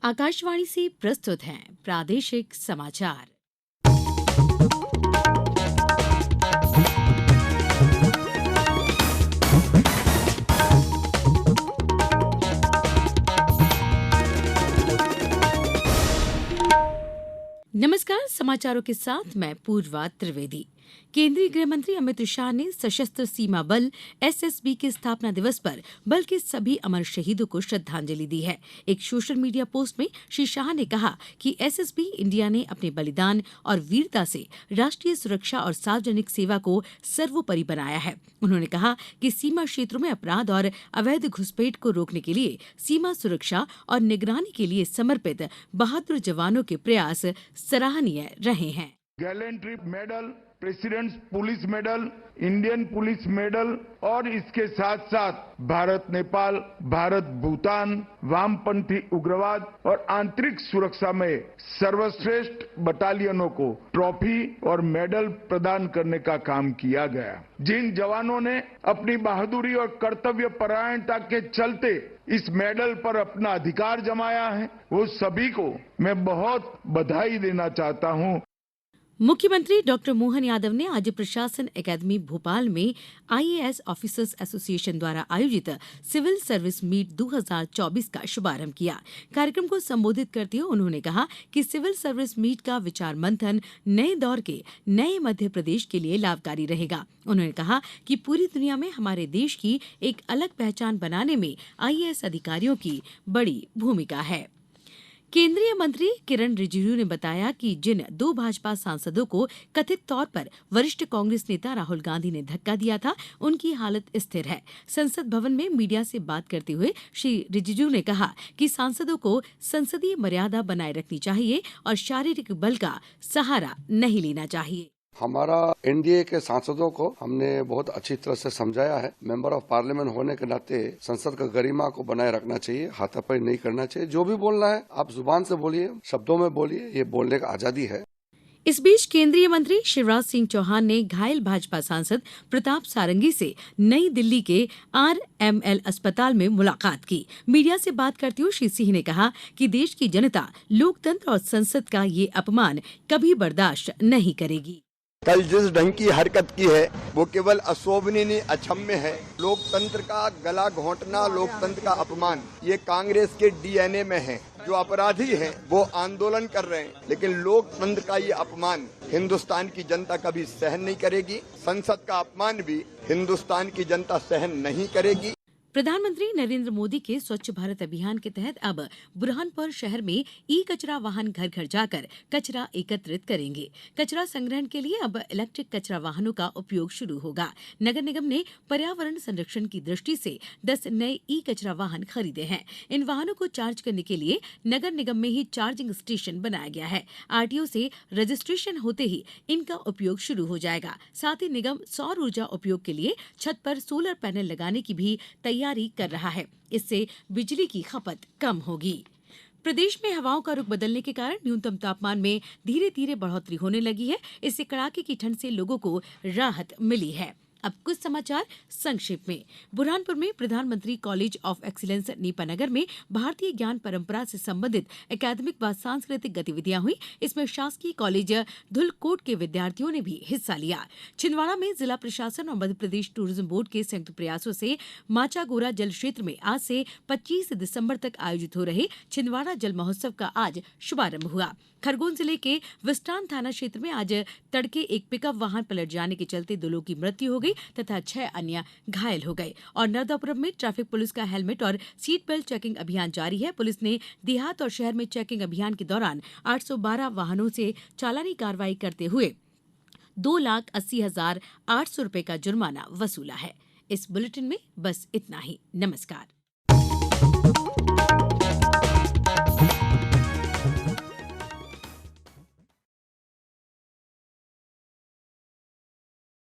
आकाशवाणी से प्रस्तुत हैं प्रादेशिक समाचार। नमस्कार, समाचारों के साथ मैं पूर्वा त्रिवेदी। केंद्रीय गृह मंत्री अमित शाह ने सशस्त्र सीमा बल एसएसबी के स्थापना दिवस पर बल के सभी अमर शहीदों को श्रद्धांजलि दी है। एक सोशल मीडिया पोस्ट में श्री शाह ने कहा कि एसएसबी इंडिया ने अपने बलिदान और वीरता से राष्ट्रीय सुरक्षा और सार्वजनिक सेवा को सर्वोपरि बनाया है। उन्होंने कहा कि सीमा क्षेत्रों में अपराध और अवैध घुसपैठ को रोकने के लिए सीमा सुरक्षा और निगरानी के लिए समर्पित बहादुर जवानों के प्रयास सराहनीय रहे हैं। Gallantry medal, presidents police medal, Indian police medal और इसके साथ साथ भारत नेपाल, भारत भूटान, वामपंथी उग्रवाद और आंतरिक सुरक्षा में सर्वश्रेष्ठ बटालियनों को ट्रॉफी और मेडल प्रदान करने का काम किया गया। जिन जवानों ने अपनी बहादुरी और कर्तव्य परायणता के चलते इस मेडल पर अपना अधिकार जमाया है, वो सभी को मैं बहुत बधाई देना चाहता हूं। मुख्यमंत्री डॉक्टर मोहन यादव ने आज प्रशासन अकादमी भोपाल में आईएएस ऑफिसर्स एसोसिएशन द्वारा आयोजित सिविल सर्विस मीट 2024 का शुभारंभ किया। कार्यक्रम को संबोधित करते हुए उन्होंने कहा कि सिविल सर्विस मीट का विचार मंथन नए दौर के नए मध्य प्रदेश के लिए लाभकारी रहेगा। उन्होंने कहा कि पूरी दुनिया में हमारे देश की एक अलग पहचान बनाने में आईएएस अधिकारियों की बड़ी भूमिका है। केंद्रीय मंत्री किरण रिजिजू ने बताया कि जिन दो भाजपा सांसदों को कथित तौर पर वरिष्ठ कांग्रेस नेता राहुल गांधी ने धक्का दिया था, उनकी हालत स्थिर है। संसद भवन में मीडिया से बात करते हुए श्री रिजिजू ने कहा कि सांसदों को संसदीय मर्यादा बनाए रखनी चाहिए और शारीरिक बल का सहारा नहीं लेना चाहिए। हमारा एनडीए के सांसदों को हमने बहुत अच्छी तरह से समझाया है। मेंबर ऑफ पार्लियामेंट होने के नाते संसद का गरिमा को बनाए रखना चाहिए, हाथापाई नहीं करना चाहिए। जो भी बोलना है आप जुबान से बोलिए, शब्दों में बोलिए, ये बोलने का आजादी है। इस बीच केंद्रीय मंत्री शिवराज सिंह चौहान ने घायल भाजपा सांसद प्रताप सारंगी से नई दिल्ली के आरएमएल अस्पताल में मुलाकात की। मीडिया से बात करते हुए श्री सिंह ने कहा कि देश की जनता लोकतंत्र और संसद का ये अपमान कभी बर्दाश्त नहीं करेगी। कल जिस ढंग की हरकत की है वो केवल अशोभनीय अक्षम्य है। लोकतंत्र का गला घोंटना, लोकतंत्र का अपमान, ये कांग्रेस के डीएनए में है। जो अपराधी हैं वो आंदोलन कर रहे हैं, लेकिन लोकतंत्र का ये अपमान हिंदुस्तान की जनता कभी सहन नहीं करेगी। संसद का अपमान भी हिंदुस्तान की जनता सहन नहीं करेगी। प्रधानमंत्री नरेंद्र मोदी के स्वच्छ भारत अभियान के तहत अब बुरहानपुर शहर में ई कचरा वाहन घर घर जाकर कचरा एकत्रित करेंगे। कचरा संग्रहण के लिए अब इलेक्ट्रिक कचरा वाहनों का उपयोग शुरू होगा। नगर निगम ने पर्यावरण संरक्षण की दृष्टि से 10 नए ई कचरा वाहन खरीदे हैं। इन वाहनों को चार्ज करने के लिए नगर निगम में ही चार्जिंग स्टेशन बनाया गया है। आरटीओ से रजिस्ट्रेशन होते ही इनका उपयोग शुरू हो जाएगा। साथ ही निगम सौर ऊर्जा उपयोग के लिए छत पर सोलर पैनल लगाने की भी तैयारी कर रहा है। इससे बिजली की खपत कम होगी। प्रदेश में हवाओं का रुख बदलने के कारण न्यूनतम तापमान में धीरे धीरे बढ़ोतरी होने लगी है। इससे कड़ाके की ठंड से लोगों को राहत मिली है। अब कुछ समाचार संक्षेप में। बुरहानपुर में प्रधानमंत्री कॉलेज ऑफ एक्सीलेंस नीपानगर में भारतीय ज्ञान परंपरा से संबंधित एकेडमिक व सांस्कृतिक गतिविधियां हुई। इसमें शासकीय कॉलेज धुलकोट के विद्यार्थियों ने भी हिस्सा लिया। छिंदवाड़ा में जिला प्रशासन और मध्यप्रदेश टूरिज्म बोर्ड के संयुक्त प्रयासों से माचागोरा जल क्षेत्र में आज से 25 दिसंबर तक आयोजित हो रहे छिंदवाड़ा जल महोत्सव का आज शुभारंभ हुआ। खरगोन जिले के विस्टान थाना क्षेत्र में आज तड़के एक पिकअप वाहन पलट जाने के चलते 2 लोगों की मृत्यु हो गई तथा 6 अन्य घायल हो गए। और नर्मदापुरम में ट्रैफिक पुलिस का हेलमेट और सीट बेल्ट चेकिंग अभियान जारी है। पुलिस ने देहात और शहर में चेकिंग अभियान के दौरान 812 वाहनों से चालानी कार्रवाई करते हुए 2,80,800 रुपए का जुर्माना वसूला है। इस बुलेटिन में बस इतना ही। नमस्कार।